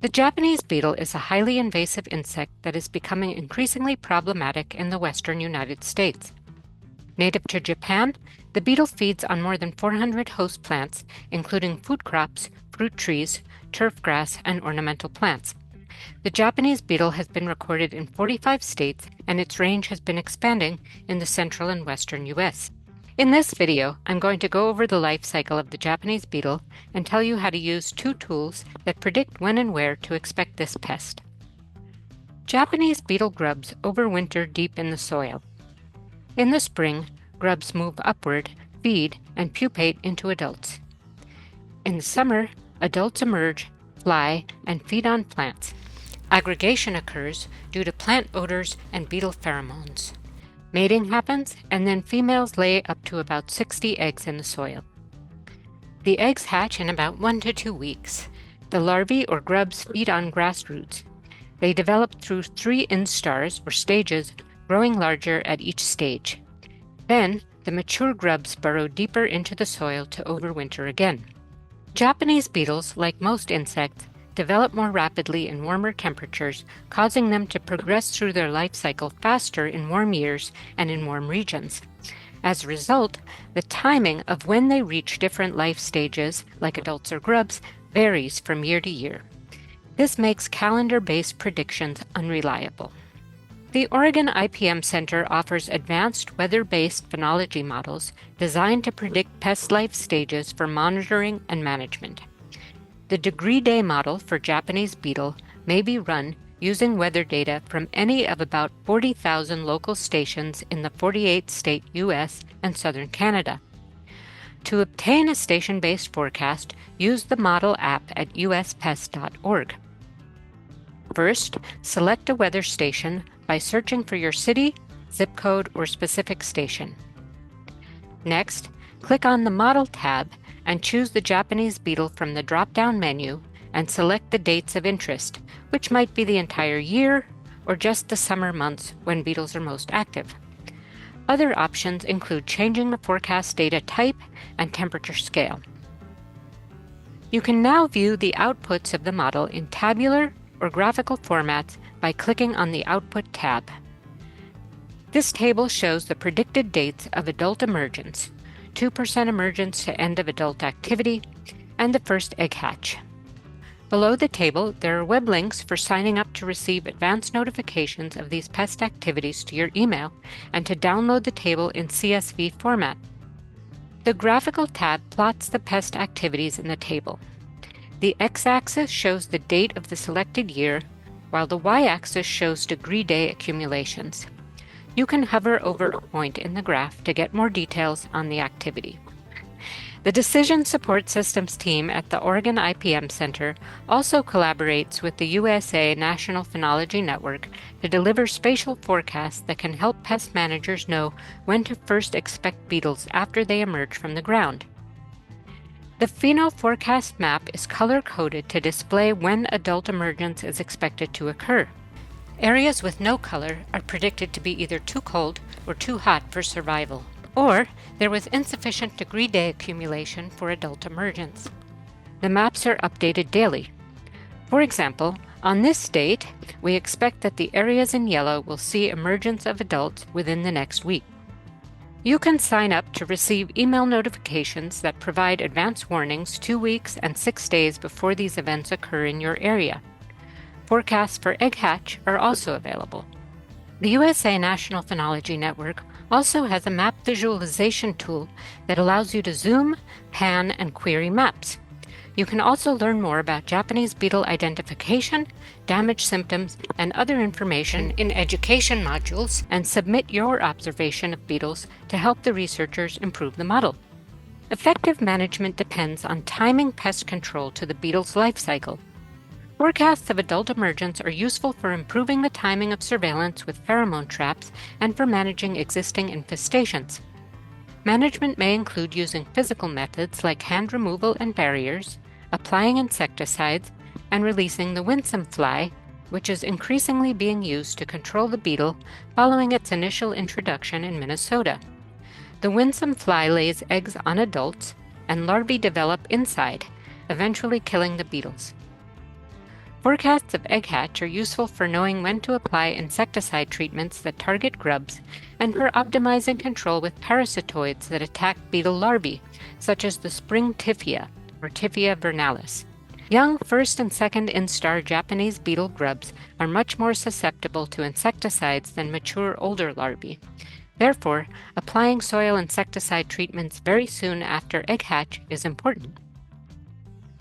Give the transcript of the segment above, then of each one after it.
The Japanese beetle is a highly invasive insect that is becoming increasingly problematic in the western United States. Native to Japan, the beetle feeds on more than 400 host plants, including food crops, fruit trees, turf grass, and ornamental plants. The Japanese beetle has been recorded in 45 states, and its range has been expanding in the central and western U.S. In this video, I'm going to go over the life cycle of the Japanese beetle and tell you how to use two tools that predict when and where to expect this pest. Japanese beetle grubs overwinter deep in the soil. In the spring, grubs move upward, feed, and pupate into adults. In the summer, adults emerge, fly, and feed on plants. Aggregation occurs due to plant odors and beetle pheromones. Mating happens, and then females lay up to about 60 eggs in the soil. The eggs hatch in about 1 to 2 weeks. The larvae or grubs feed on grass roots. They develop through 3 instars or stages, growing larger at each stage. Then, the mature grubs burrow deeper into the soil to overwinter again. Japanese beetles, like most insects, develop more rapidly in warmer temperatures, causing them to progress through their life cycle faster in warm years and in warm regions. As a result, the timing of when they reach different life stages, like adults or grubs, varies from year to year. This makes calendar-based predictions unreliable. The Oregon IPM Center offers advanced weather-based phenology models designed to predict pest life stages for monitoring and management. The degree-day model for Japanese beetle may be run using weather data from any of about 40,000 local stations in the 48-state U.S. and southern Canada. To obtain a station-based forecast, use the model app at uspest.org. First, select a weather station by searching for your city, zip code, or specific station. Next, click on the Model tab and choose the Japanese beetle from the drop-down menu and select the dates of interest, which might be the entire year or just the summer months when beetles are most active. Other options include changing the forecast data type and temperature scale. You can now view the outputs of the model in tabular or graphical formats by clicking on the Output tab. This table shows the predicted dates of adult emergence, 2% emergence to end of adult activity, and the first egg hatch. Below the table, there are web links for signing up to receive advance notifications of these pest activities to your email and to download the table in CSV format. The Graphical tab plots the pest activities in the table. The x-axis shows the date of the selected year, while the y-axis shows degree-day accumulations. You can hover over a point in the graph to get more details on the activity. The Decision Support Systems team at the Oregon IPM Center also collaborates with the USA National Phenology Network to deliver spatial forecasts that can help pest managers know when to first expect beetles after they emerge from the ground. The Pheno Forecast map is color-coded to display when adult emergence is expected to occur. Areas with no color are predicted to be either too cold or too hot for survival, or there was insufficient degree-day accumulation for adult emergence. The maps are updated daily. For example, on this date, we expect that the areas in yellow will see emergence of adults within the next week. You can sign up to receive email notifications that provide advance warnings 2 weeks and 6 days before these events occur in your area. Forecasts for egg hatch are also available. The USA National Phenology Network also has a map visualization tool that allows you to zoom, pan, and query maps. You can also learn more about Japanese beetle identification, damage symptoms, and other information in education modules and submit your observation of beetles to help the researchers improve the model. Effective management depends on timing pest control to the beetle's life cycle. Forecasts of adult emergence are useful for improving the timing of surveillance with pheromone traps and for managing existing infestations. Management may include using physical methods like hand removal and barriers, applying insecticides, and releasing the winsome fly, which is increasingly being used to control the beetle following its initial introduction in Minnesota. The winsome fly lays eggs on adults, and larvae develop inside, eventually killing the beetles. Forecasts of egg hatch are useful for knowing when to apply insecticide treatments that target grubs and for optimizing control with parasitoids that attack beetle larvae, such as the spring typhia or Typhia vernalis. Young first and second instar Japanese beetle grubs are much more susceptible to insecticides than mature older larvae. Therefore, applying soil insecticide treatments very soon after egg hatch is important.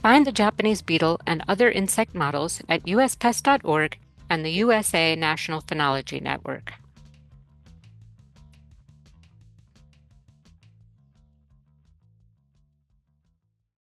Find the Japanese beetle and other insect models at uspest.org and the USA National Phenology Network.